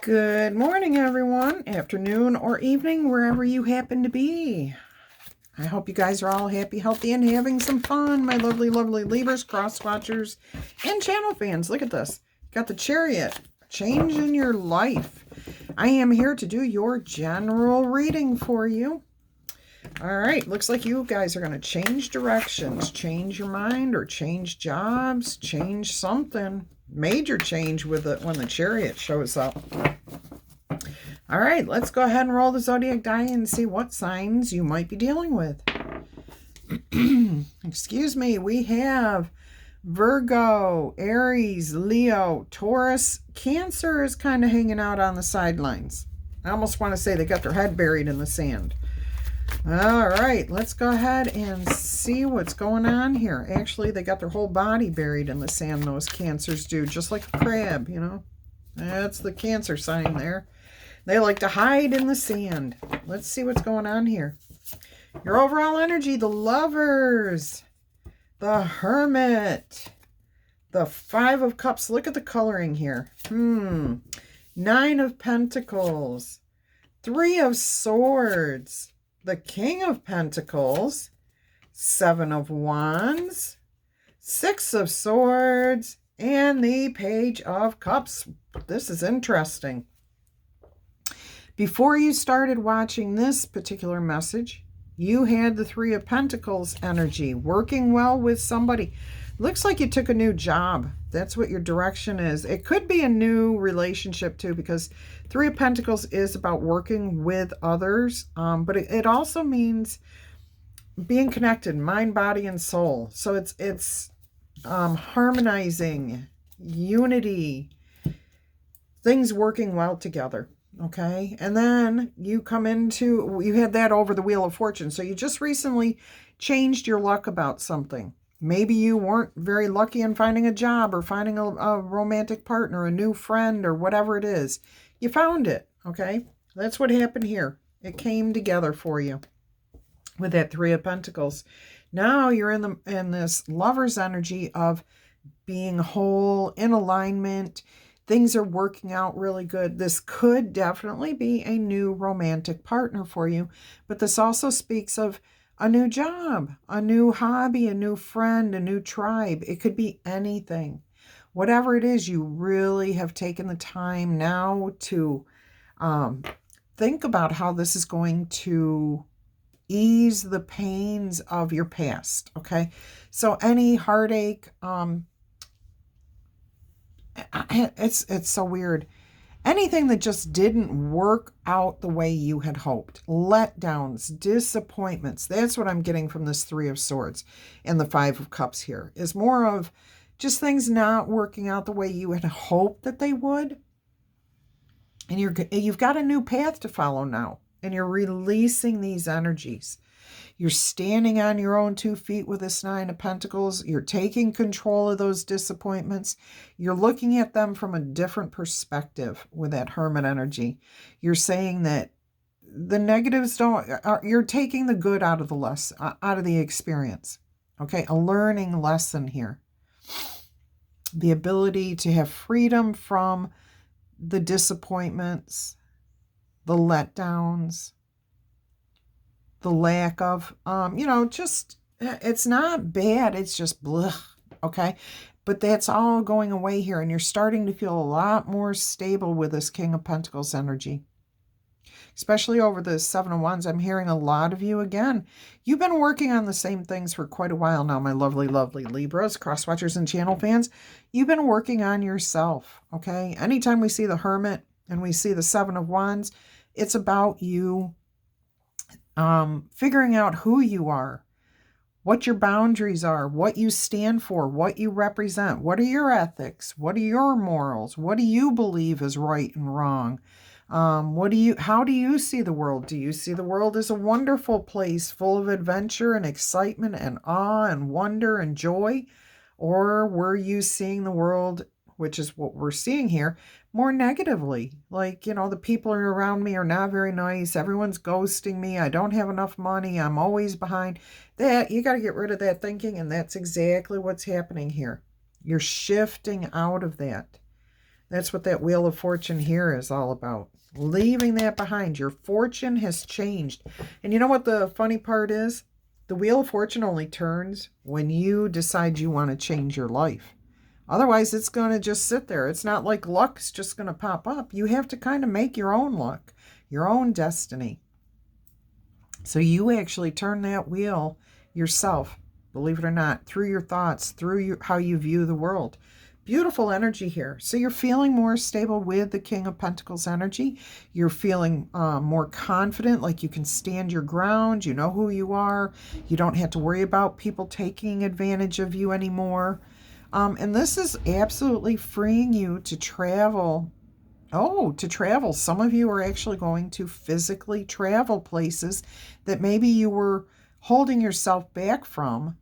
Good morning, everyone, afternoon or evening, wherever you happen to be. I hope you guys are all happy, healthy, and having some fun, my lovely, lovely Libras, cross watchers, and channel fans. Look at this. Got the Chariot, change in your life. I am here to do your general reading for you. All right, looks like you guys are going to change directions, change your mind, or change jobs, change something. Major change with it when the Chariot shows up. All right, let's go ahead and roll the zodiac die and see what signs you might be dealing with. Excuse me, we have Virgo, Aries, Leo, Taurus. Cancer is kind of hanging out on the sidelines. I almost want to say they got their head buried in the sand. All right, let's go ahead and see what's going on here. Actually, they got their whole body buried in the sand, those Cancers do, just like a crab, you know. That's the Cancer sign there. They like to hide in the sand. Let's see what's going on here. Your overall energy, the Lovers, the Hermit, the Five of Cups. Look at the coloring here. Nine of Pentacles, Three of Swords, the King of Pentacles, Seven of Wands, Six of Swords, and the Page of Cups. This is interesting. Before you started watching this particular message, you had the Three of Pentacles energy, working well with somebody. Looks like you took a new job. That's what your direction is. It could be a new relationship too, because Three of Pentacles is about working with others, but it also means being connected, mind, body, and soul. So it's harmonizing, unity, things working well together. Okay, and then you had that over the Wheel of Fortune. So you just recently changed your luck about something. Maybe you weren't very lucky in finding a job or finding a romantic partner, a new friend, or whatever it is. You found it, okay? That's what happened here. It came together for you with that Three of Pentacles. Now you're in this Lover's energy of being whole, in alignment. Things are working out really good. This could definitely be a new romantic partner for you, but this also speaks of a new job, a new hobby, a new friend, a new tribe. It could be anything. Whatever it is, you really have taken the time now to think about how this is going to ease the pains of your past, okay? So any heartache, it's so weird. Anything that just didn't work out the way you had hoped. Letdowns, disappointments. That's what I'm getting from this Three of Swords and the Five of Cups here. Is more of just things not working out the way you had hoped that they would. And you've got a new path to follow now. And you're releasing these energies. You're standing on your own 2 feet with this Nine of Pentacles. You're taking control of those disappointments. You're looking at them from a different perspective with that Hermit energy. You're saying that the negatives you're taking the good out of the experience. Okay, a learning lesson here. The ability to have freedom from the disappointments, the letdowns, the lack of, just, it's not bad. It's just blech, okay? But that's all going away here, and you're starting to feel a lot more stable with this King of Pentacles energy. Especially over the Seven of Wands, I'm hearing a lot of you again. You've been working on the same things for quite a while now, my lovely, lovely Libras, cross watchers, and channel fans. You've been working on yourself, okay? Anytime we see the Hermit and we see the Seven of Wands, it's about you figuring out who you are, what your boundaries are, what you stand for, what you represent, what are your ethics, what are your morals, what do you believe is right and wrong, how do you see the world? Do you see the world as a wonderful place full of adventure and excitement and awe and wonder and joy? Or were you seeing the world, which is what we're seeing here, more negatively? Like, the people around me are not very nice. Everyone's ghosting me. I don't have enough money. I'm always behind. You got to get rid of that thinking, and that's exactly what's happening here. You're shifting out of that. That's what that Wheel of Fortune here is all about. Leaving that behind. Your fortune has changed. And you know what the funny part is? The Wheel of Fortune only turns when you decide you want to change your life. Otherwise, it's going to just sit there. It's not like luck's just going to pop up. You have to kind of make your own luck, your own destiny. So you actually turn that wheel yourself, believe it or not, through your thoughts, through how you view the world. Beautiful energy here. So you're feeling more stable with the King of Pentacles energy. You're feeling more confident, like you can stand your ground. You know who you are. You don't have to worry about people taking advantage of you anymore. And this is absolutely freeing you to travel. Oh, to travel. Some of you are actually going to physically travel places that maybe you were holding yourself back from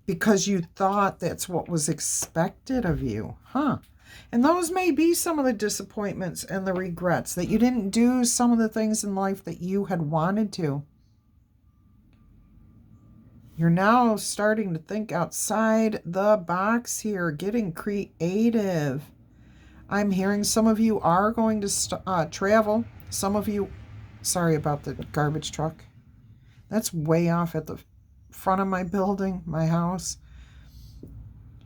because you thought that's what was expected of you. And those may be some of the disappointments and the regrets that you didn't do some of the things in life that you had wanted to. You're now starting to think outside the box here, getting creative. I'm hearing some of you are going to travel. Some of you, sorry about the garbage truck. That's way off at the front of my building, my house.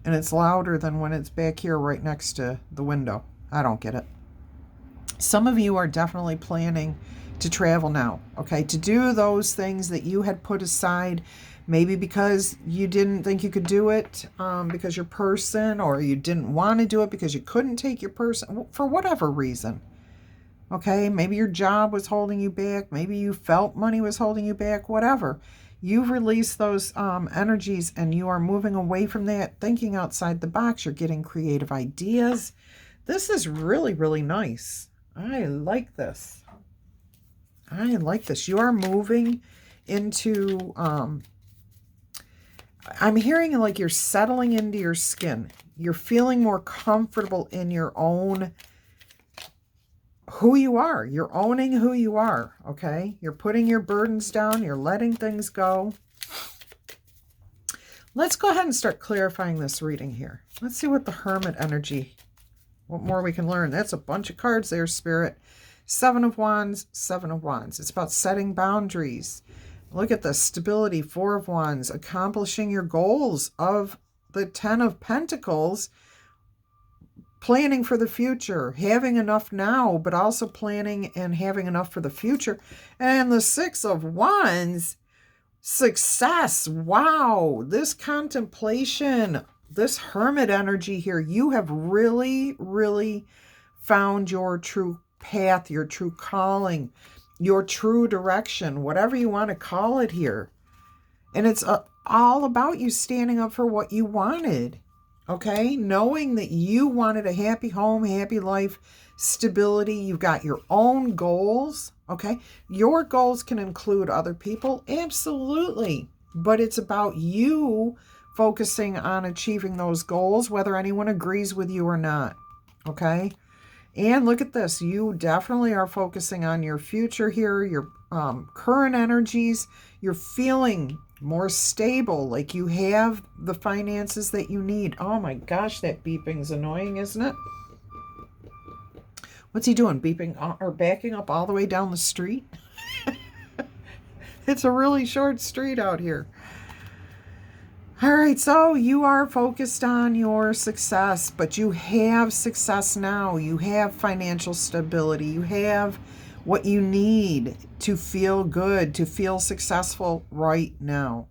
And it's louder than when it's back here right next to the window. I don't get it. Some of you are definitely planning to travel now, okay? To do those things that you had put aside, maybe because you didn't think you could do it because your person, or you didn't want to do it because you couldn't take your person, for whatever reason. Okay, maybe your job was holding you back. Maybe you felt money was holding you back, whatever. You've released those energies and you are moving away from that, thinking outside the box. You're getting creative ideas. This is really, really nice. I like this. I like this. You are moving into, I'm hearing like you're settling into your skin. You're feeling more comfortable in your own who you are. You're owning who you are, okay? You're putting your burdens down. You're letting things go. Let's go ahead and start clarifying this reading here. Let's see what the Hermit energy, what more we can learn. That's a bunch of cards there, Spirit. Seven of Wands, Seven of Wands. It's about setting boundaries. Look at the stability, Four of Wands, accomplishing your goals of the Ten of Pentacles, planning for the future, having enough now, but also planning and having enough for the future. And the Six of Wands, success. Wow, this contemplation, this Hermit energy here, you have really, really found your true path, your true calling, your true direction, whatever you want to call it here. And it's all about you standing up for what you wanted. Okay, knowing that you wanted a happy home, happy life, stability. You've got your own goals. Okay, your goals can include other people. Absolutely. But it's about you focusing on achieving those goals, whether anyone agrees with you or not. Okay, and look at this. You definitely are focusing on your future here, your current energies. You're feeling more stable, like you have the finances that you need. Oh my gosh, that beeping's annoying, isn't it? What's he doing? Beeping or backing up all the way down the street? It's a really short street out here. All right, so you are focused on your success, but you have success now. You have financial stability. You have what you need to feel good, to feel successful right now.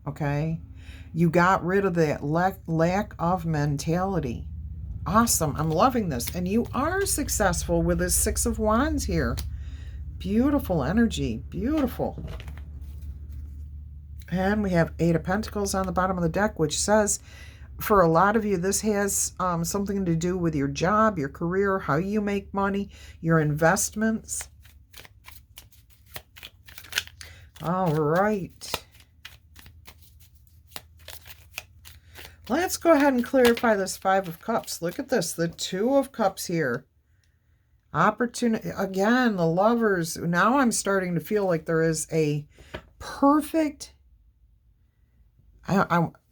Okay? You got rid of that lack of mentality. Awesome. I'm loving this. And you are successful with this Six of Wands here. Beautiful energy. Beautiful. And we have Eight of Pentacles on the bottom of the deck, which says, for a lot of you, this has something to do with your job, your career, how you make money, your investments. All right. Let's go ahead and clarify this Five of Cups. Look at this, the Two of Cups here. Opportunity, again, the Lovers. Now I'm starting to feel like there is a perfect,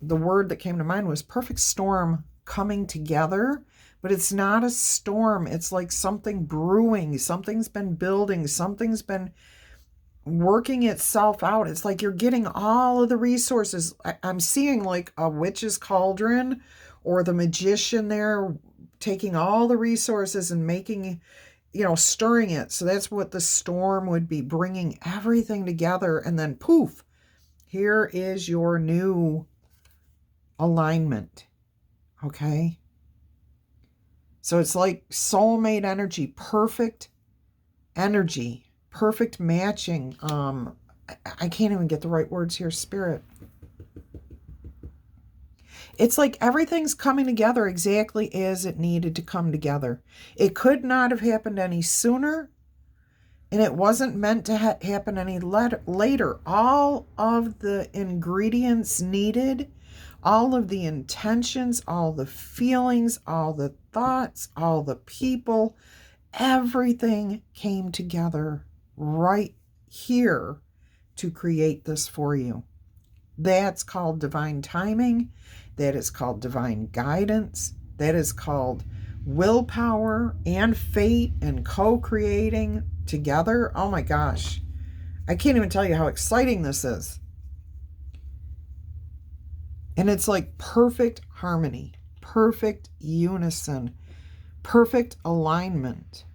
the word that came to mind was perfect storm coming together but it's not a storm. It's like something brewing. Something's been building. Something's been working itself out. It's like you're getting all of the resources. I'm seeing like a witch's cauldron, or the magician there taking all the resources and making, stirring it. So that's what the storm would be, bringing everything together. And then poof, here is your new alignment. Okay. So it's like soulmate energy, perfect energy, perfect matching. I can't even get the right words here, Spirit. It's like everything's coming together exactly as it needed to come together. It could not have happened any sooner, and it wasn't meant to happen any later. All of the ingredients needed, all of the intentions, all the feelings, all the thoughts, all the people, everything came together right here to create this for you. That's called divine timing. That is called divine guidance. That is called willpower and fate and co-creating together. Oh my gosh. I can't even tell you how exciting this is. And it's like perfect harmony, perfect unison, perfect alignment.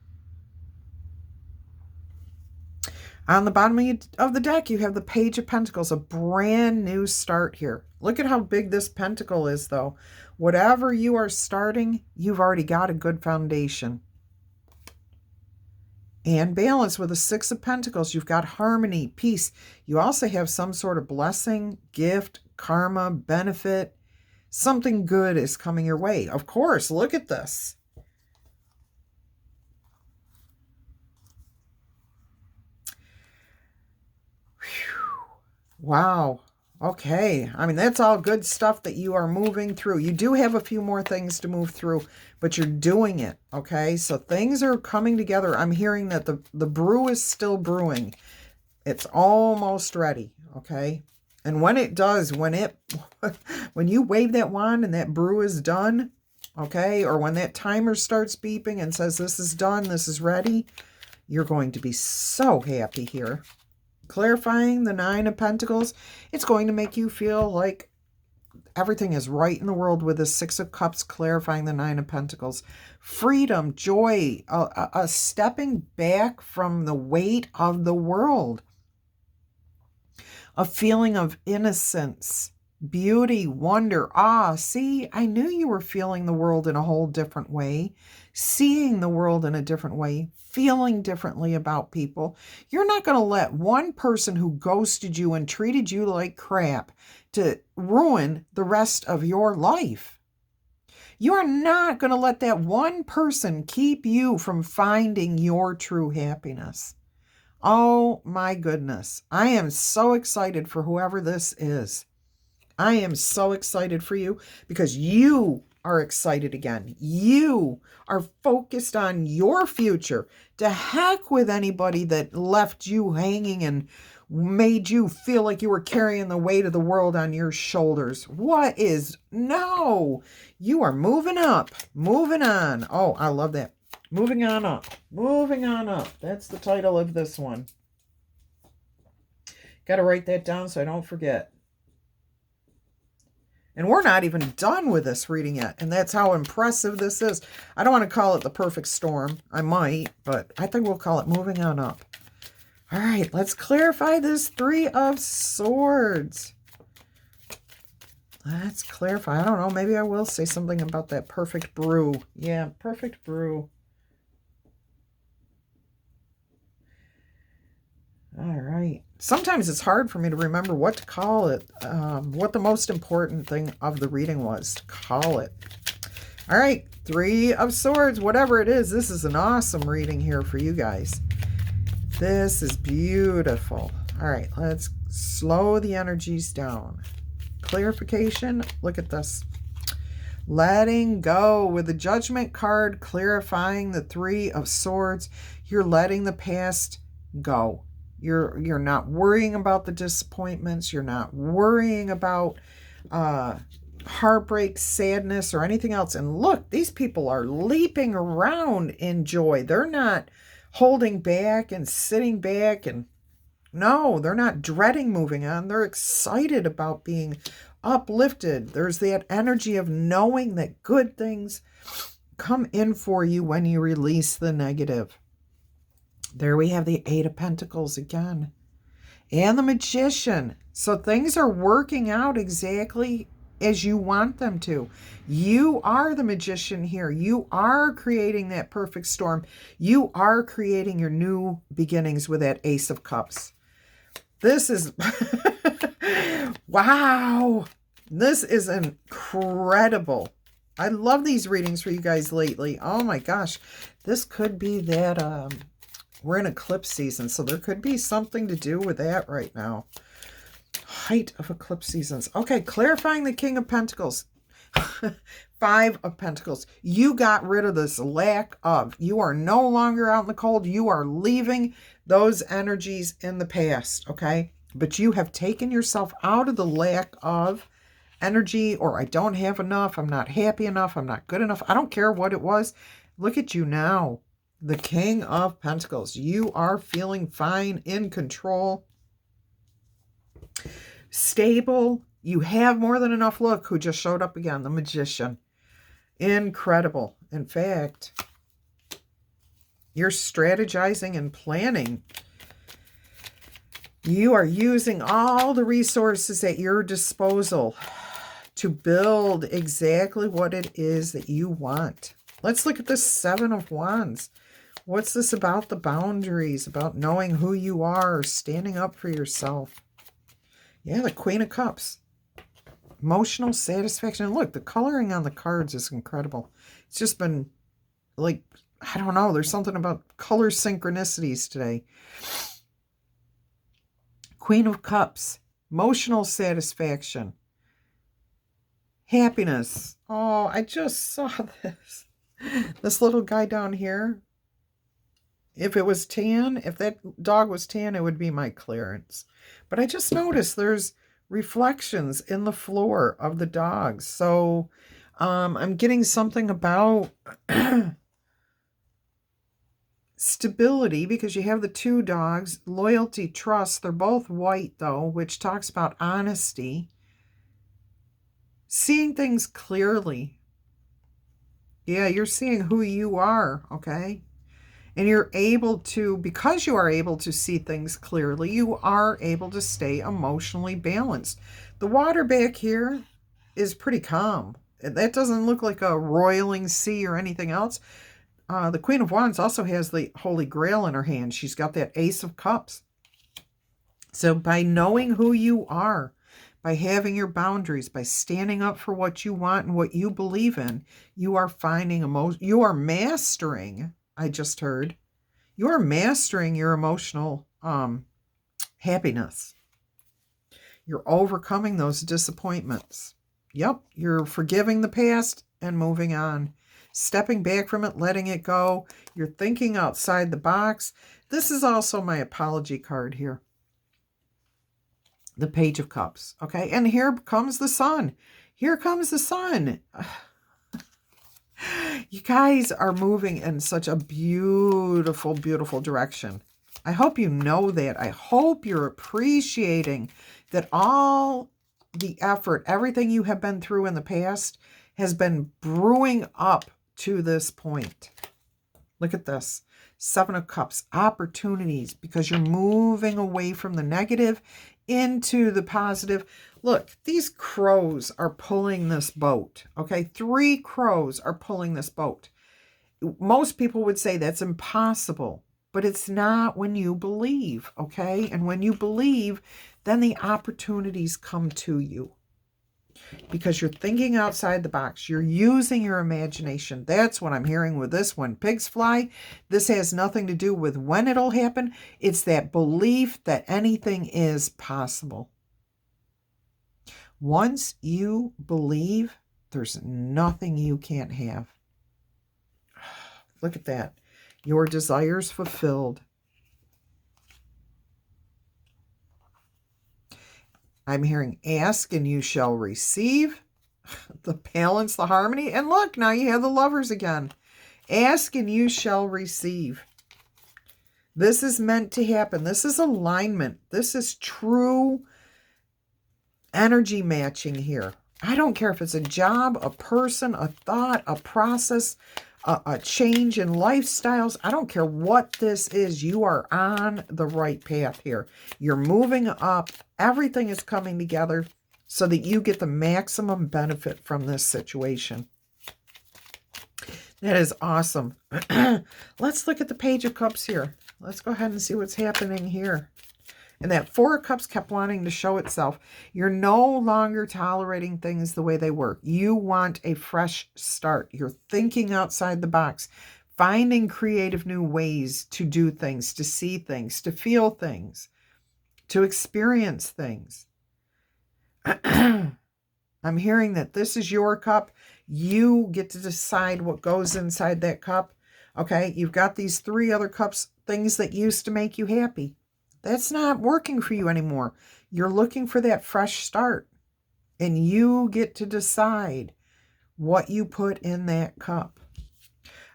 On the bottom of the deck, you have the Page of Pentacles, a brand new start here. Look at how big this pentacle is, though. Whatever you are starting, you've already got a good foundation. And balance with the Six of Pentacles. You've got harmony, peace. You also have some sort of blessing, gift, karma, benefit. Something good is coming your way. Of course, look at this. Wow. Okay. I mean, that's all good stuff that you are moving through. You do have a few more things to move through, but you're doing it. Okay. So things are coming together. I'm hearing that the brew is still brewing. It's almost ready. Okay. And when it does, when you wave that wand and that brew is done, okay, or when that timer starts beeping and says, this is done, this is ready, you're going to be so happy here. Clarifying the Nine of Pentacles, it's going to make you feel like everything is right in the world with the Six of Cups, clarifying the Nine of Pentacles. Freedom, joy, a stepping back from the weight of the world. A feeling of innocence, beauty, wonder, awe. See, I knew you were feeling the world in a whole different way, seeing the world in a different way, feeling differently about people. You're not going to let one person who ghosted you and treated you like crap to ruin the rest of your life. You are not going to let that one person keep you from finding your true happiness. Oh my goodness. I am so excited for whoever this is. I am so excited for you because you are excited again. You are focused on your future. To heck with anybody that left you hanging and made you feel like you were carrying the weight of the world on your shoulders. No, you are moving up, moving on. Oh, I love that. Moving on up, moving on up. That's the title of this one. Got to write that down so I don't forget. And we're not even done with this reading yet. And that's how impressive this is. I don't want to call it the perfect storm. I might, but I think we'll call it moving on up. All right, let's clarify this Three of Swords. Let's clarify. I don't know. Maybe I will say something about that perfect brew. Yeah, perfect brew. All right. Sometimes it's hard for me to remember what to call it, what the most important thing of the reading was to call it. All right, Three of Swords, whatever it is, this is an awesome reading here for you guys. This is beautiful. All right, let's slow the energies down. Clarification, look at this. Letting go with the Judgment card, clarifying the Three of Swords. You're letting the past go. You're not worrying about the disappointments. You're not worrying about heartbreak, sadness, or anything else. And look, these people are leaping around in joy. They're not holding back and sitting back. And no, they're not dreading moving on. They're excited about being uplifted. There's that energy of knowing that good things come in for you when you release the negative. There we have the Eight of Pentacles again. And the Magician. So things are working out exactly as you want them to. You are the magician here. You are creating that perfect storm. You are creating your new beginnings with that Ace of Cups. This is, wow. This is incredible. I love these readings for you guys lately. Oh my gosh. This could be that, we're in eclipse season, so there could be something to do with that right now. Height of eclipse seasons. Okay, clarifying the King of Pentacles. Five of Pentacles. You got rid of this lack of. You are no longer out in the cold. You are leaving those energies in the past, okay? But you have taken yourself out of the lack of energy, or I don't have enough, I'm not happy enough, I'm not good enough. I don't care what it was. Look at you now. The King of Pentacles. You are feeling fine, in control, stable. You have more than enough. Look who just showed up again, the Magician. Incredible. In fact, you're strategizing and planning. You are using all the resources at your disposal to build exactly what it is that you want. Let's look at the Seven of Wands. What's this about? The boundaries, about knowing who you are, standing up for yourself. Yeah, the Queen of Cups. Emotional satisfaction. Look, the coloring on the cards is incredible. It's just been like, I don't know, there's something about color synchronicities today. Queen of Cups. Emotional satisfaction. Happiness. Oh, I just saw this. This little guy down here. If it was tan, if that dog was tan, it would be my clearance. But I just noticed there's reflections in the floor of the dogs. So I'm getting something about stability, because you have the two dogs. Loyalty, trust. They're both white, though, which talks about honesty. Seeing things clearly. Yeah, you're seeing who you are, okay? And you're able to, because you are able to see things clearly, you are able to stay emotionally balanced. The water back here is pretty calm. That doesn't look like a roiling sea or anything else. The Queen of Wands also has the Holy Grail in her hand. She's got that Ace of Cups. So by knowing who you are, by having your boundaries, by standing up for what you want and what you believe in, you are finding you are mastering, I just heard, you are mastering your emotional happiness. You're overcoming those disappointments. Yep, you're forgiving the past and moving on. Stepping back from it, letting it go. You're thinking outside the box. This is also my apology card here. The Page of Cups. Okay, and here comes the sun. Here comes the sun. You guys are moving in such a beautiful, beautiful direction. I hope you know that. I hope you're appreciating that all the effort, everything you have been through in the past has been brewing up to this point. Look at this. Seven of Cups. Opportunities, because you're moving away from the negative into the positive. Look, these crows are pulling this boat, okay? 3 crows are pulling this boat. Most people would say that's impossible, but it's not when you believe, okay? And when you believe, then the opportunities come to you, because you're thinking outside the box. You're using your imagination. That's what I'm hearing with this one. Pigs fly. This has nothing to do with when it'll happen. It's that belief that anything is possible. Once you believe, there's nothing you can't have. Look at that. Your desires fulfilled. I'm hearing ask and you shall receive. the balance, the harmony. And look, now you have the Lovers again. Ask and you shall receive. This is meant to happen. This is alignment. This is true energy matching here. I don't care if it's a job, a person, a thought, a process, a change in lifestyles. I don't care what this is. You are on the right path here. You're moving up. Everything is coming together so that you get the maximum benefit from this situation. That is awesome. Let's look at the Page of Cups here. Let's go ahead and see what's happening here. And that Four of Cups kept wanting to show itself. You're no longer tolerating things the way they were. You want a fresh start. You're thinking outside the box, finding creative new ways to do things, to see things, to feel things, to experience things. I'm hearing that this is your cup. You get to decide what goes inside that cup. Okay, you've got these 3 other cups, things that used to make you happy. That's not working for you anymore. You're looking for that fresh start. And you get to decide what you put in that cup.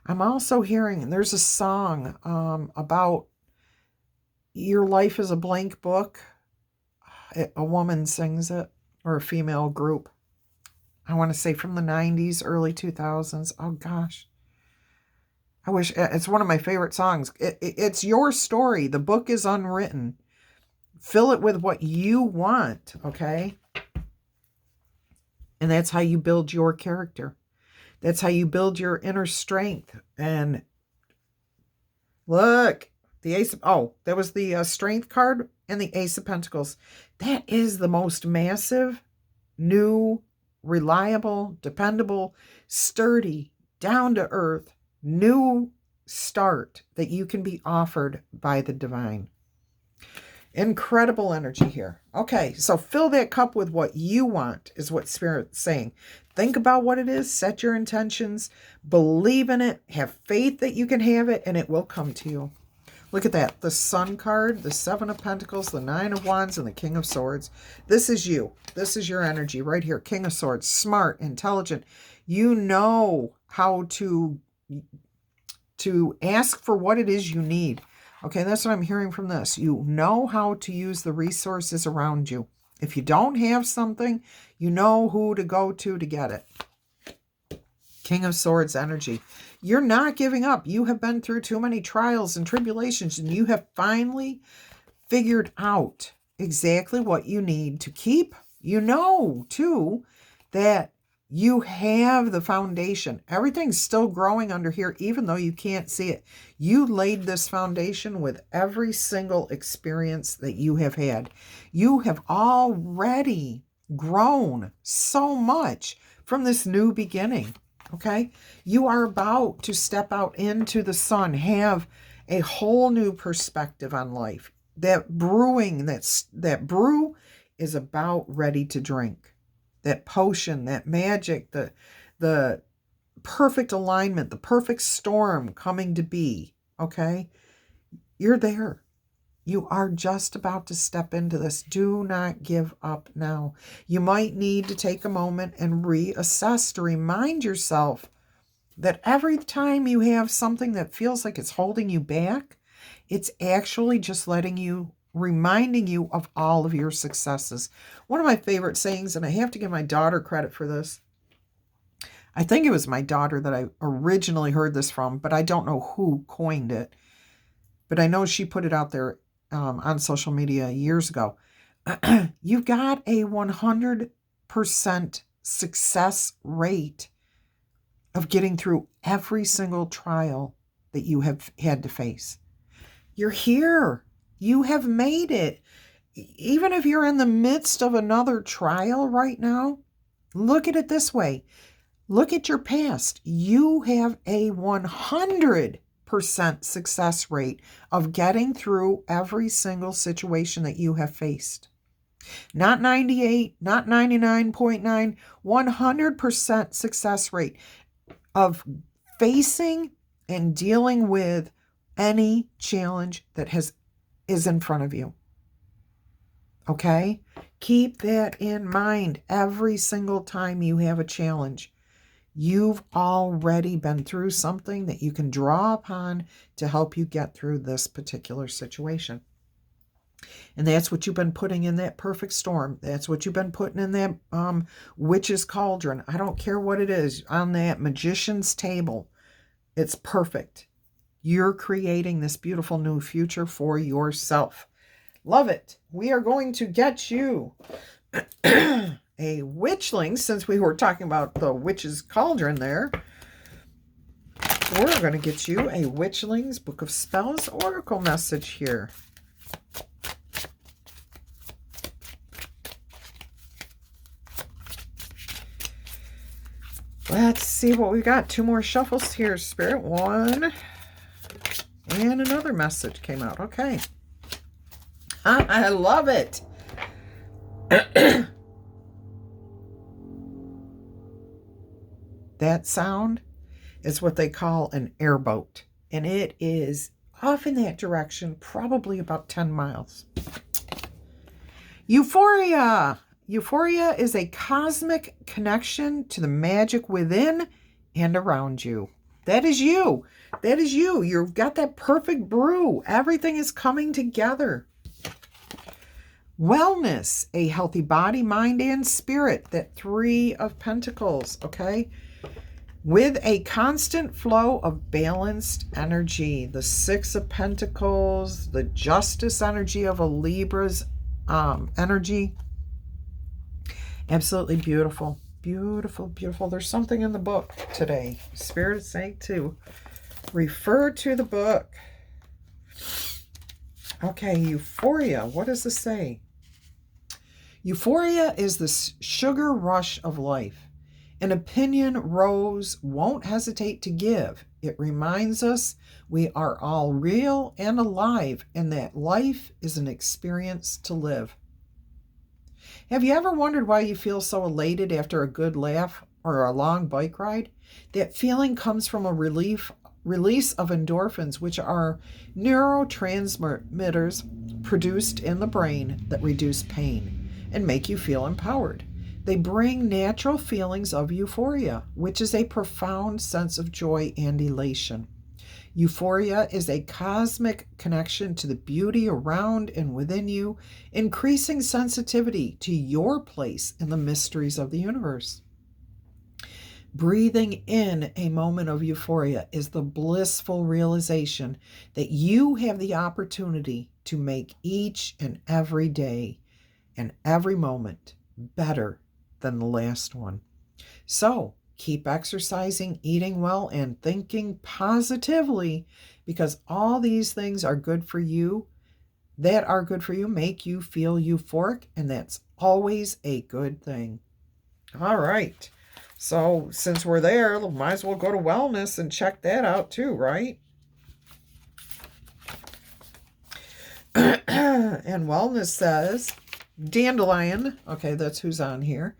I'm also hearing, and there's a song about your life is a blank book. A woman sings it, or a female group. I want to say from the 90s, early 2000s. Oh, gosh. I wish, it's one of my favorite songs. It's your story. The book is unwritten. Fill it with what you want, okay? And that's how you build your character. That's how you build your inner strength. And look, the Ace of, oh, that was the Strength card and the Ace of Pentacles. That is the most massive, new, reliable, dependable, sturdy, down-to-earth, new start that you can be offered by the divine. Incredible energy here. Okay, so fill that cup with what you want, is what Spirit's saying. Think about what it is, set your intentions, believe in it, have faith that you can have it, and it will come to you. Look at that. The Sun card, the Seven of Pentacles, the Nine of Wands, and the King of Swords. This is you. This is your energy right here. King of Swords, smart, intelligent. You know how to ask for what it is you need. Okay, that's what I'm hearing from this. You know how to use the resources around you. If you don't have something, you know who to go to get it. King of Swords energy. You're not giving up. You have been through too many trials and tribulations, and you have finally figured out exactly what you need to keep. You know, too, that you have the foundation. Everything's still growing under here, even though you can't see it. You laid this foundation with every single experience that you have had. You have already grown so much from this new beginning. Okay? You are about to step out into the sun, have a whole new perspective on life. That brewing, that brew is about ready to drink. That potion, that magic, the perfect alignment, the perfect storm coming to be, okay? You're there. You are just about to step into this. Do not give up now. You might need to take a moment and reassess to remind yourself that every time you have something that feels like it's holding you back, it's actually just reminding you of all of your successes. One of my favorite sayings, and I have to give my daughter credit for this. I think it was my daughter that I originally heard this from, but I don't know who coined it. But I know she put it out there on social media years ago. You've got a 100% success rate of getting through every single trial that you have had to face. You're here. You have made it. Even if you're in the midst of another trial right now, look at it this way. Look at your past. You have a 100% success rate of getting through every single situation that you have faced. Not 98, not 99.9, 100% success rate of facing and dealing with any challenge that is in front of you. Okay? Keep that in mind every single time you have a challenge. You've already been through something that you can draw upon to help you get through this particular situation. And that's what you've been putting in that perfect storm. That's what you've been putting in that witch's cauldron. I don't care what it is. On that magician's table. It's perfect. You're creating this beautiful new future for yourself. Love it. We are going to get you a witchling, since we were talking about the witch's cauldron there. We're going to get you a Witchling's Book of Spells Oracle message here. Let's see what we got. 2 more shuffles here, Spirit. 1. And another message came out. Okay. I love it. That sound is what they call an airboat. And it is off in that direction, probably about 10 miles. Euphoria. Euphoria is a cosmic connection to the magic within and around you. That is you. That is you. You've got that perfect brew. Everything is coming together. Wellness, a healthy body, mind, and spirit. That 3 of Pentacles, okay? With a constant flow of balanced energy. The 6 of Pentacles, the justice energy of a Libra's energy. Absolutely beautiful. Beautiful, beautiful. There's something in the book today. Spirit is saying to refer to the book. Okay, Euphoria. What does this say? Euphoria is the sugar rush of life. An opinion Rose won't hesitate to give. It reminds us we are all real and alive, and that life is an experience to live. Have you ever wondered why you feel so elated after a good laugh or a long bike ride? That feeling comes from a release of endorphins, which are neurotransmitters produced in the brain that reduce pain and make you feel empowered. They bring natural feelings of euphoria, which is a profound sense of joy and elation. Euphoria is a cosmic connection to the beauty around and within you, increasing sensitivity to your place in the mysteries of the universe. Breathing in a moment of euphoria is the blissful realization that you have the opportunity to make each and every day and every moment better than the last one. So, keep exercising, eating well, and thinking positively, because all these things are good for you, that are good for you, make you feel euphoric, and that's always a good thing. All right. So since we're there, might as well go to wellness and check that out too, right? And wellness says, Dandelion, okay, that's who's on here,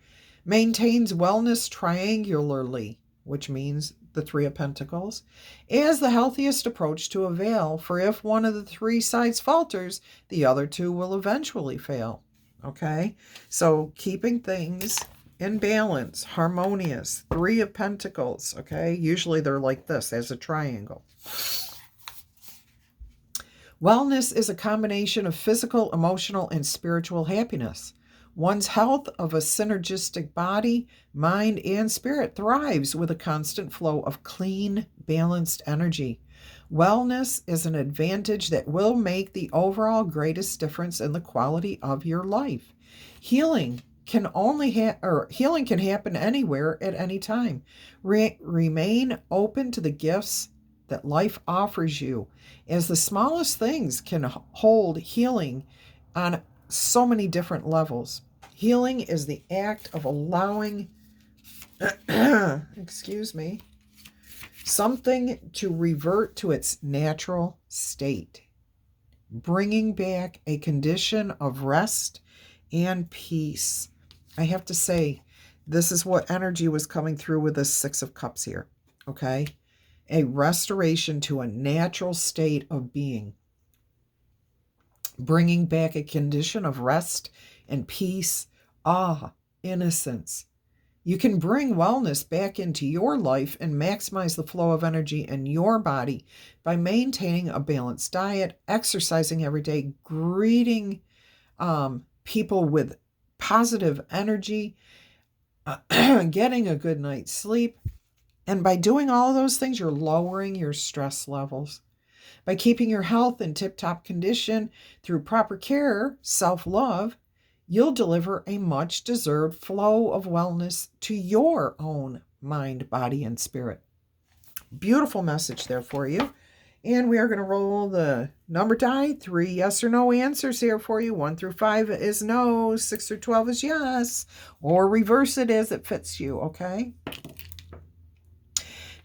maintains wellness triangularly, which means the 3 of Pentacles, as the healthiest approach to avail, for if one of the 3 sides falters, the other 2 will eventually fail. Okay, so keeping things in balance, harmonious, 3 of Pentacles, okay? Usually they're like this, as a triangle. Wellness is a combination of physical, emotional, and spiritual happiness. One's health of a synergistic body, mind, and spirit thrives with a constant flow of clean, balanced energy. Wellness is an advantage that will make the overall greatest difference in the quality of your life. Healing can happen anywhere at any time. Remain open to the gifts that life offers you, as the smallest things can hold healing on so many different levels. Healing is the act of allowing, something to revert to its natural state, bringing back a condition of rest and peace. I have to say, this is what energy was coming through with this 6 of Cups here, okay? A restoration to a natural state of being, bringing back a condition of rest and peace, innocence. You can bring wellness back into your life and maximize the flow of energy in your body by maintaining a balanced diet, exercising every day, greeting people with positive energy, getting a good night's sleep. And by doing all of those things, you're lowering your stress levels. By keeping your health in tip-top condition through proper care, self-love, you'll deliver a much-deserved flow of wellness to your own mind, body, and spirit. Beautiful message there for you. And we are going to roll the number die. 3 yes or no answers here for you. 1 through 5 is no. 6 through 12 is yes. Or reverse it as it fits you, okay?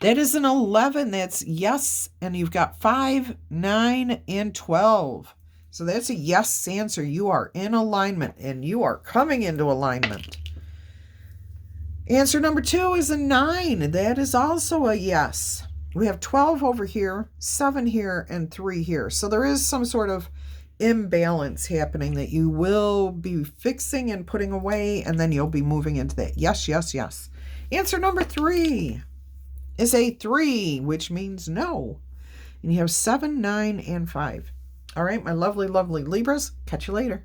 That is an 11. That's yes. And you've got 5, 9, and 12. So that's a yes answer. You are in alignment and you are coming into alignment. Answer number 2 is a 9. That is also a yes. We have 12 over here, 7 here, and 3 here. So there is some sort of imbalance happening that you will be fixing and putting away, and then you'll be moving into that. Yes, yes, yes. Answer number 3 is a 3, which means no. And you have 7, 9, and 5. All right, my lovely, lovely Libras. Catch you later.